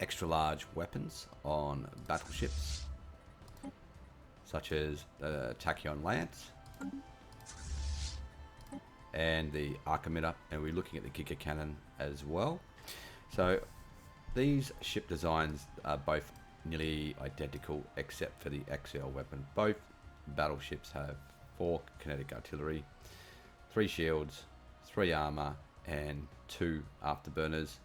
extra large weapons on battleships, such as the Tachyon Lance and the Arc Emitter, and we're looking at the Giga Cannon as well. So these ship designs are both nearly identical except for the XL weapon. Both battleships have 4 kinetic artillery, 3 shields, 3 armor, and 2 afterburners.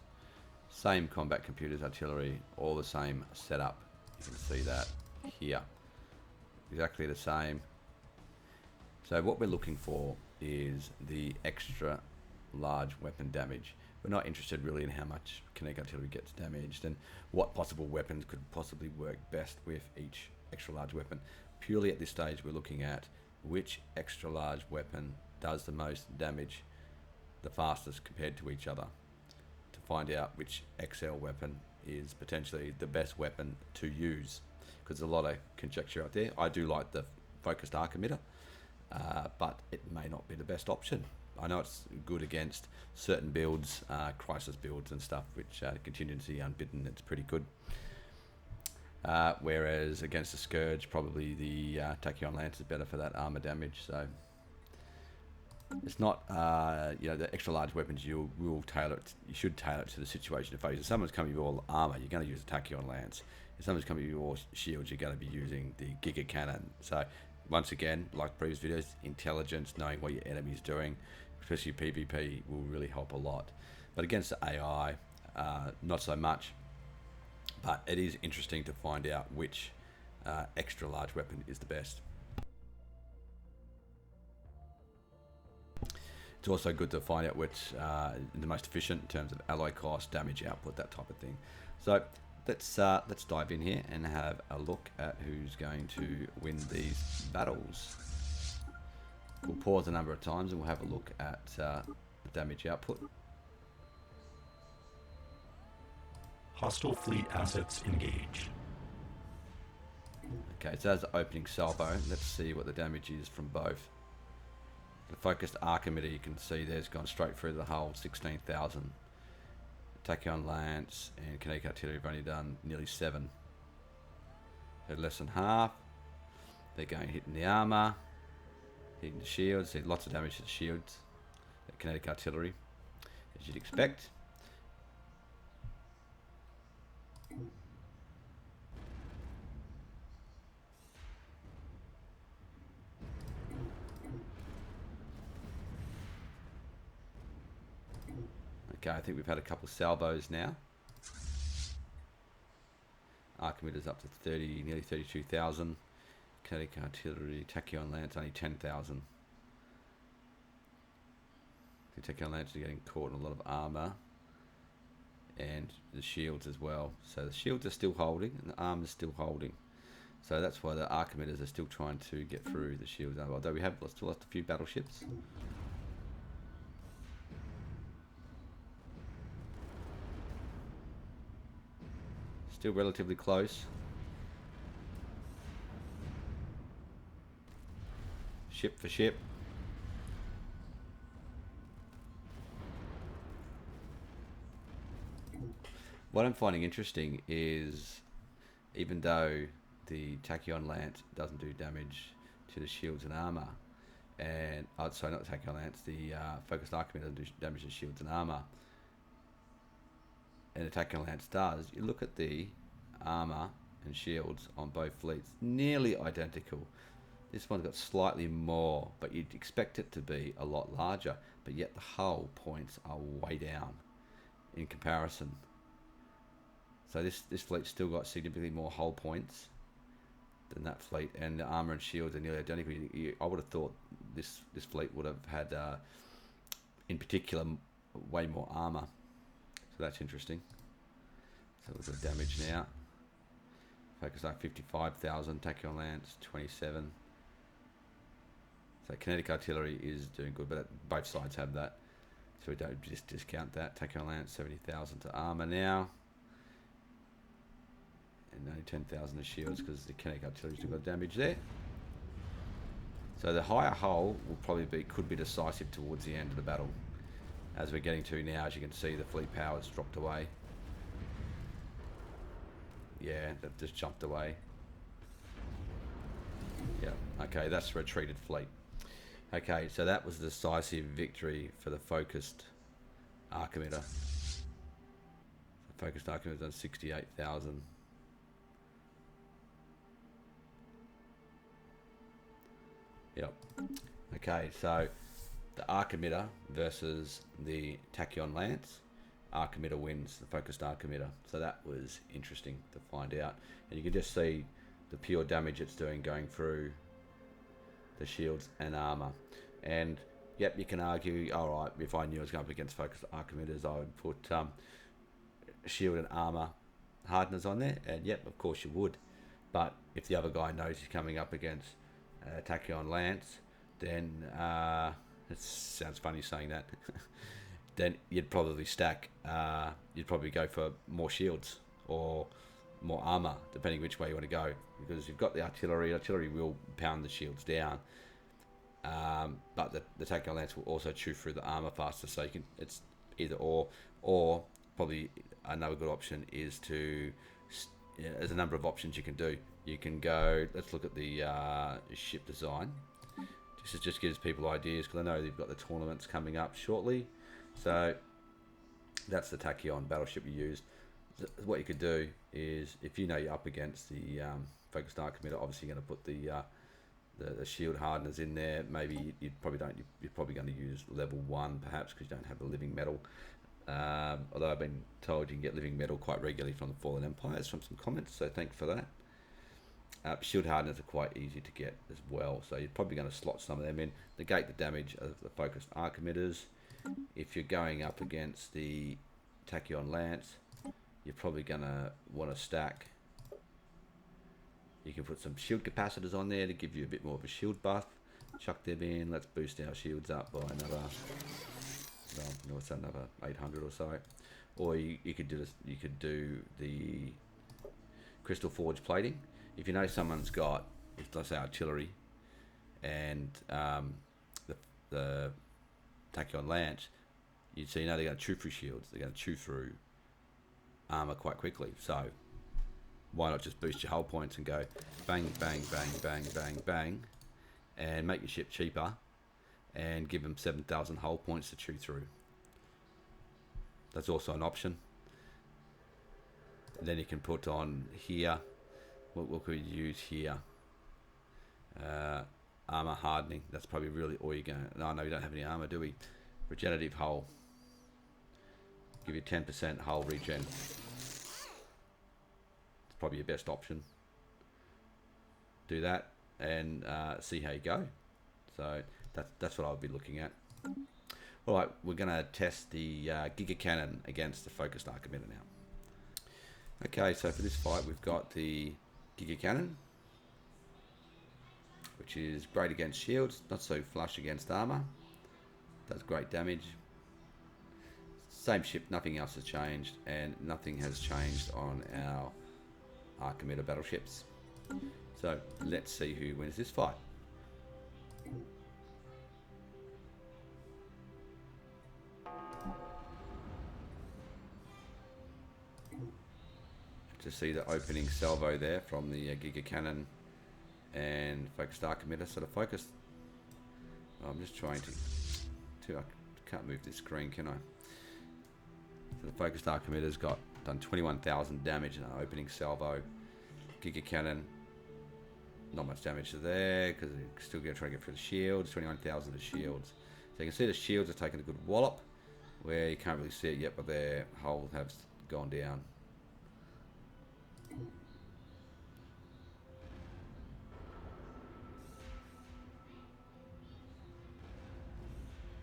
Same combat computers, artillery, all the same setup. You can see that here. Exactly the same. So what we're looking for is the extra large weapon damage. We're not interested really in how much kinetic artillery gets damaged and what possible weapons could possibly work best with each extra large weapon. Purely at this stage, we're looking at which extra large weapon does the most damage the fastest compared to each other, to find out which XL weapon is potentially the best weapon to use, because there's a lot of conjecture out there. I do like the Focused Arc Emitter, but it may not be the best option. I know it's good against certain builds, crisis builds and stuff, which contingency unbidden, it's pretty good. Whereas against the Scourge, probably the Tachyon Lance is better for that armor damage. So it's not, the extra large weapons you will tailor it. You should tailor it to the situation. If someone's coming with all armor, you're going to use the Tachyon Lance. If someone's coming with all shields, you're going to be using the Giga Cannon. So once again, like previous videos, intelligence, knowing what your enemy's doing, especially PvP, will really help a lot. But against the AI, not so much. But it is interesting to find out which extra large weapon is the best. It's also good to find out which is the most efficient in terms of alloy cost, damage output, that type of thing. So let's dive in here and have a look at who's going to win these battles. We'll pause a number of times and we'll have a look at the damage output. Hostile fleet assets engaged. Okay, so that's the opening salvo. Let's see what the damage is from both. The Focused Arc Emitter, you can see there's gone straight through the hull, 16,000. Tachyon Lance and kinetic artillery have only done nearly 7. So less than half. They're going hitting the armor, hitting the shields. See lots of damage to the shields. The kinetic artillery, as you'd expect. Okay, I think we've had a couple of salvos now. Arc Emitter's up to 30, nearly 32,000. Kinetic artillery, Tachyon Lance only 10,000. The Tachyon Lance is getting caught in a lot of armor, and the shields as well. So the shields are still holding, and the armor's still holding. So that's why the Arc Emitters are still trying to get through the shields. Although we have still lost a few battleships. Still relatively close. Ship for ship. What I'm finding interesting is, even though the Tachyon Lance doesn't do damage to the shields and armor, and sorry, not the Tachyon Lance, the Focused Arc Emitter doesn't do damage to shields and armor, and the Tachyon Lance does, you look at the armor and shields on both fleets, nearly identical. This one's got slightly more, but you'd expect it to be a lot larger, but yet the hull points are way down in comparison. So this fleet's still got significantly more hull points than that fleet, and the armor and shields are nearly identical. I would have thought this fleet would have had, in particular, way more armor. So that's interesting. So look at the damage now. Focused Arc 55,000, Tachyon Lance 27. So kinetic artillery is doing good, but both sides have that. So we don't just discount that. Tachyon Lance 70,000 to armor now. And only 10,000 to shields because the kinetic artillery's still got damage there. So the higher hull will probably could be decisive towards the end of the battle. As we're getting to now, as you can see, the fleet power's dropped away. Yeah, they've just jumped away. Yeah, okay, that's retreated fleet. Okay, so that was the decisive victory for the Focused Arc Emitter. The Focused Arc Emitter done 68,000. Yep. Okay, so the Arc Emitter versus the Tachyon Lance. Arc Emitter wins, the Focused Arc Emitter. So that was interesting to find out. And you can just see the pure damage it's doing going through the shields and armor. And yep, you can argue, alright, if I knew I was going up against Focused Arc Emitters, I would put shield and armor hardeners on there. And yep, of course you would. But if the other guy knows he's coming up against Tachyon Lance, then it sounds funny saying that. Then you'd probably stack. You'd probably go for more shields or more armor, depending which way you want to go. Because you've got the artillery. Artillery will pound the shields down, but the Tachyon Lance will also chew through the armor faster. So you can. It's either or probably another good option is to. Yeah, there's a number of options you can do. You can go. Let's look at the ship design. This just gives people ideas because I know they've got the tournaments coming up shortly. So that's the Tachyon battleship you used. What you could do is, if you know you're up against the Focused Arc Emitter, obviously you're going to put the shield hardeners in there. Maybe you probably don't. You're probably going to use level 1 perhaps because you don't have the living metal. Although I've been told you can get living metal quite regularly from the Fallen Empires from some comments, so thanks for that. Shield hardeners are quite easy to get as well, so you're probably going to slot some of them in, negate the damage of the Focused Arc Emitters. If you're going up against the Tachyon Lance, you're probably going to want to stack. You can put some shield capacitors on there to give you a bit more of a shield buff. Chuck them in. Let's boost our shields up by another, well, what's that, another 800 or so. Or you could do this. You could do the crystal forge plating. If you know someone's got, let's say, artillery, and the Tachyon Lance, so you know they're going to chew through shields. They're going to chew through armor quite quickly. So why not just boost your hull points and go bang, bang, bang, bang, bang, bang, and make your ship cheaper, and give them 7,000 hull points to chew through. That's also an option. And then you can put on here. What could you use here? Armor hardening. That's probably really all you're going to... No, we don't have any armor, do we? Regenerative hull. Give you 10% hull regen. It's probably your best option. Do that and see how you go. So that's what I'll be looking at. All right, we're going to test the Giga Cannon against the Focused Arc Emitter now. Okay, so for this fight, we've got the Giga Cannon, which is great against shields, not so flush against armor. Does great damage. Same ship, nothing else has changed, and nothing has changed on our Arc Emitter battleships. So let's see who wins this fight. To see the opening salvo there from the Giga Cannon and Focused Arc Emitter. So the Focused, I'm just trying to I can't move this screen, can I? So the Focused Arc Emitter's done 21,000 damage in an opening salvo. Giga Cannon, not much damage there because it's still going to try to get through the shields. 21,000 of shields. So you can see the shields are taking a good wallop, where you can't really see it yet, but their hull have gone down.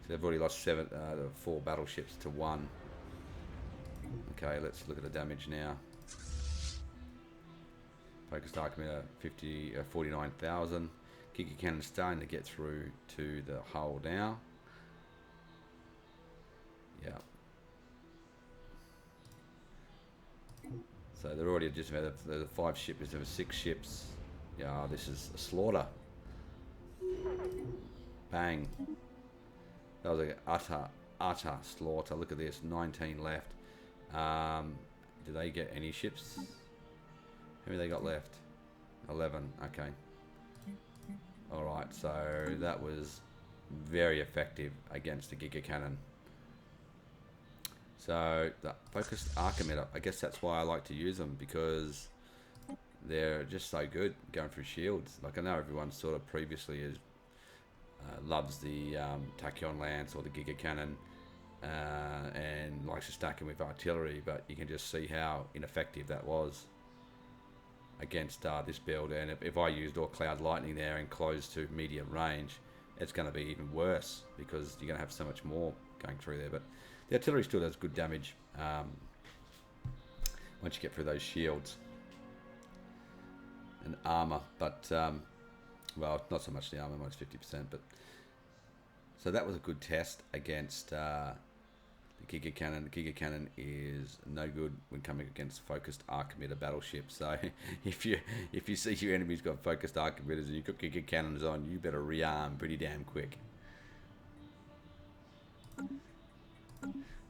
They've already lost 4 battleships to 1. Okay, let's look at the damage now. Focused Arc Emitter 49,000. Giga Cannon starting to get through to the hull now. Yeah. So they're already just about the 5 ships. There were 6 ships. Yeah, this is a slaughter. Bang. That was an utter slaughter. Look at this, 19 left. Do they get any ships? How many they got left? 11. Okay. Alright, so that was very effective against the Giga Cannon. So the Focused Arc Emitter, I guess that's why I like to use them, because they're just so good going through shields. Like, I know everyone sort of previously loves the Tachyon Lance or the Giga Cannon and likes to stack them with artillery, but you can just see how ineffective that was against this build. And if I used all Cloud Lightning there and close to medium range, it's going to be even worse, because you're going to have so much more going through there. But the artillery still does good damage once you get through those shields and armor, but well, not so much the armor, minus 50%. But so that was a good test against the Giga Cannon. The Giga Cannon is no good when coming against Focused Arc Emitter battleships. So if you see your enemy's got Focused Arc Emitters and you've got Giga Cannons on, you better rearm pretty damn quick.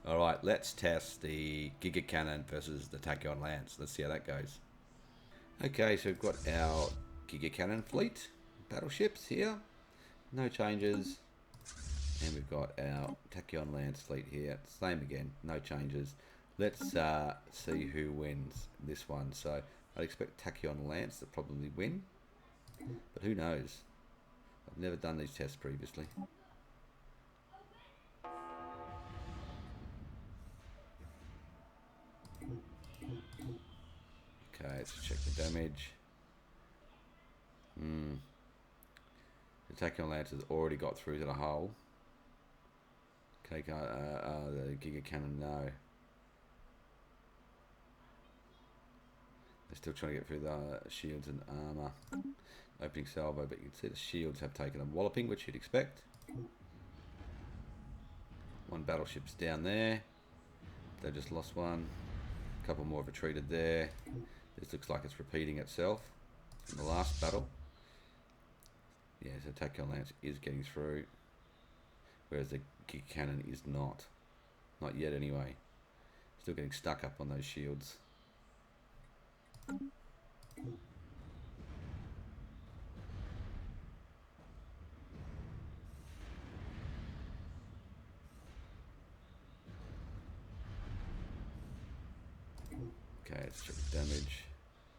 All right, let's test the Giga Cannon versus the Tachyon Lance. Let's see how that goes. Okay, so we've got our Giga Cannon fleet battleships here. No changes. And we've got our Tachyon Lance fleet here. Same again, no changes. Let's see who wins this one. So I'd expect Tachyon Lance to probably win, but who knows? I've never done these tests previously. Okay, let's check the damage. The Tachyon Lance has already got through to the hull. Okay, the Giga Cannon, no. They're still trying to get through the shields and armor. Opening salvo, but you can see the shields have taken a walloping, which you'd expect. One battleship's down there. They just lost one. A couple more retreated there. This looks like it's repeating itself from the last battle. Yeah, so Tachyon Lance is getting through, whereas the Giga Cannon is not. Not yet anyway. Still getting stuck up on those shields. Okay, let's check the damage.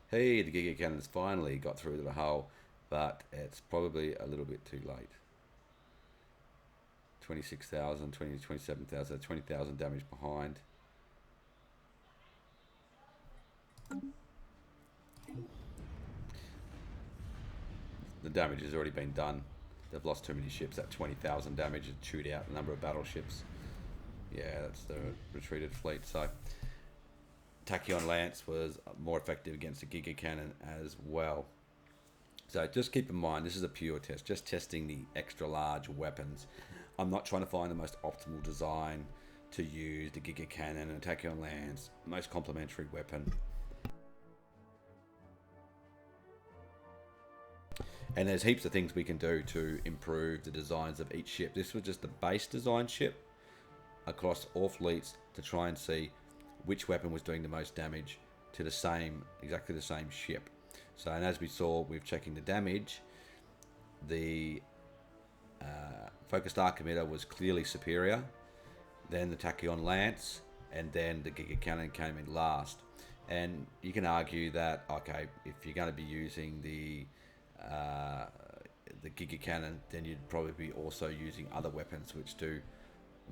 Hey, the Giga Cannon's finally got through to the hull, but it's probably a little bit too late. 26,000, 27,000, 20,000 damage behind. The damage has already been done. They've lost too many ships. That 20,000 damage has chewed out a number of battleships. Yeah, that's the retreated fleet. So Tachyon Lance was more effective against the Giga Cannon as well. So just keep in mind, this is a pure test, just testing the extra large weapons. I'm not trying to find the most optimal design to use the Giga Cannon and Tachyon Lance, most complementary weapon. And there's heaps of things we can do to improve the designs of each ship. This was just the base design ship across all fleets to try and see which weapon was doing the most damage to the same, exactly the same ship. So, and as we saw with checking the damage, the Focused Arc Emitter was clearly superior, then the Tachyon Lance, and then the Giga Cannon came in last. And you can argue that, okay, if you're going to be using the Giga Cannon, then you'd probably be also using other weapons which do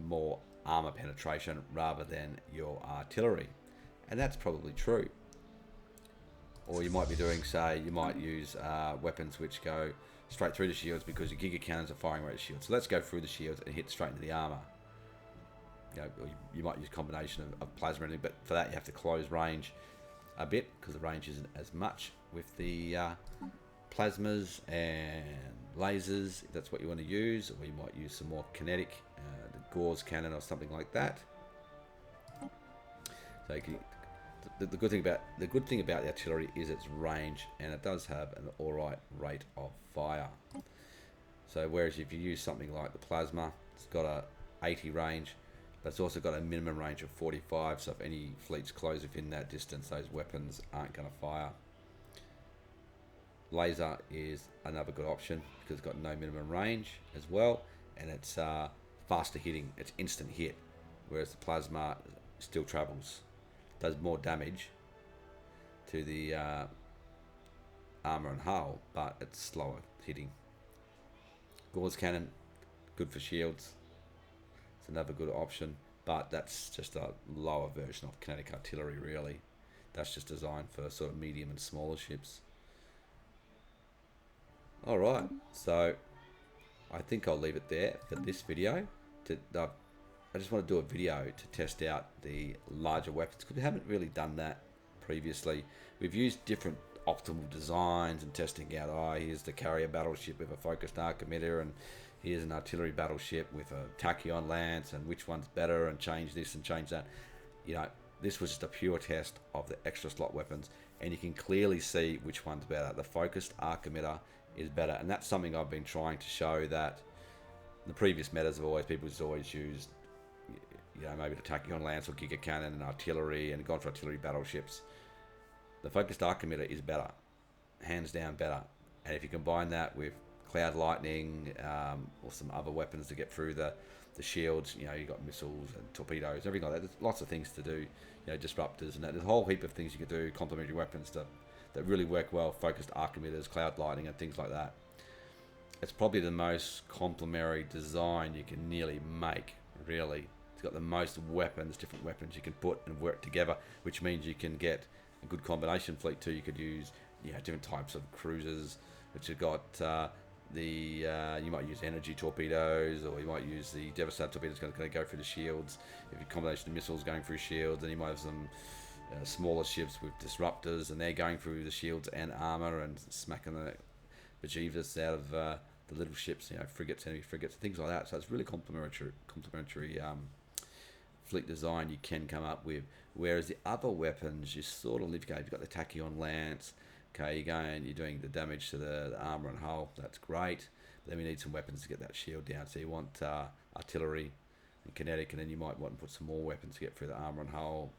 more armor penetration rather than your artillery. And that's probably true. Or you might be doing, say, you might use weapons which go straight through the shields because your Giga Cannons are firing rate shields. So let's go through the shields and hit straight into the armor. You know, you might use a combination of plasma and everything, but for that you have to close range a bit because the range isn't as much with the plasmas and lasers, if that's what you want to use. Or you might use some more kinetic, the Gauss cannon or something like that. So you can, the good thing about the artillery is its range, and it does have an alright rate of fire. So whereas if you use something like the plasma, it's got a 80 range, but it's also got a minimum range of 45. So if any fleets close within that distance, those weapons aren't going to fire. Laser is another good option because it's got no minimum range as well, and it's faster hitting. It's instant hit, whereas the plasma still travels, does more damage to the armor and hull, but it's slower hitting. Gauze cannon, good for shields. It's another good option, but that's just a lower version of kinetic artillery really. That's just designed for sort of medium and smaller ships. Alright, so I think I'll leave it there for this video. I just want to do a video to test out the larger weapons because we haven't really done that previously. We've used different optimal designs and testing out, here's the carrier battleship with a focused arc emitter, and here's an artillery battleship with a Tachyon Lance, and which one's better, and change this and change that. You know, this was just a pure test of the extra slot weapons, and you can clearly see which one's better. The focused arc emitter is better, and that's something I've been trying to show, that the previous metas have people just always used, you know, maybe the Tachyon Lance or Giga Cannon and artillery, and gone for artillery battleships. The focused arc emitter is better, hands down better, and if you combine that with cloud lightning or some other weapons to get through the shields, you know, you've got missiles and torpedoes, everything like that. There's lots of things to do, you know, disruptors and that. There's a whole heap of things you can do, complementary weapons that really work well, focused arc emitters, cloud lightning and things like that. It's probably the most complementary design you can nearly make, really. It's got the most weapons, different weapons you can put and work together, which means you can get a good combination fleet too. You could use, you know, different types of cruisers, which have got you might use energy torpedoes, or you might use the devastator torpedoes going to go through the shields. If you combination of missiles going through shields, then you might have some smaller ships with disruptors, and they're going through the shields and armor and smacking the bejeevers out of the little ships, you know, frigates, enemy frigates, things like that. So it's really complementary fleet design you can come up with. Whereas the other weapons, you sort of live. You've got the Tachyon Lance. Okay, you're doing the damage to the armor and hull. That's great. But then we need some weapons to get that shield down. So you want artillery and kinetic, and then you might want to put some more weapons to get through the armor and hull.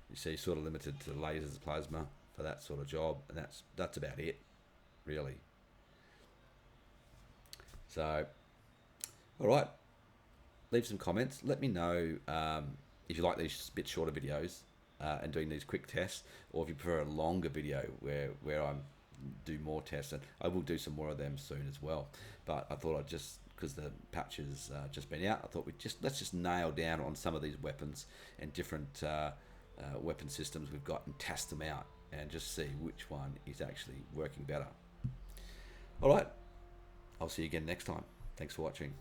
You see, sort of limited to lasers and plasma for that sort of job, and that's about it, really. So, all right, leave some comments. Let me know if you like these bit shorter videos and doing these quick tests, or if you prefer a longer video where I do more tests, and I will do some more of them soon as well. But I thought I'd just, because the patch has just been out, I thought let's just nail down on some of these weapons and different weapon systems we've got and test them out and just see which one is actually working better. All right, I'll see you again next time. Thanks for watching.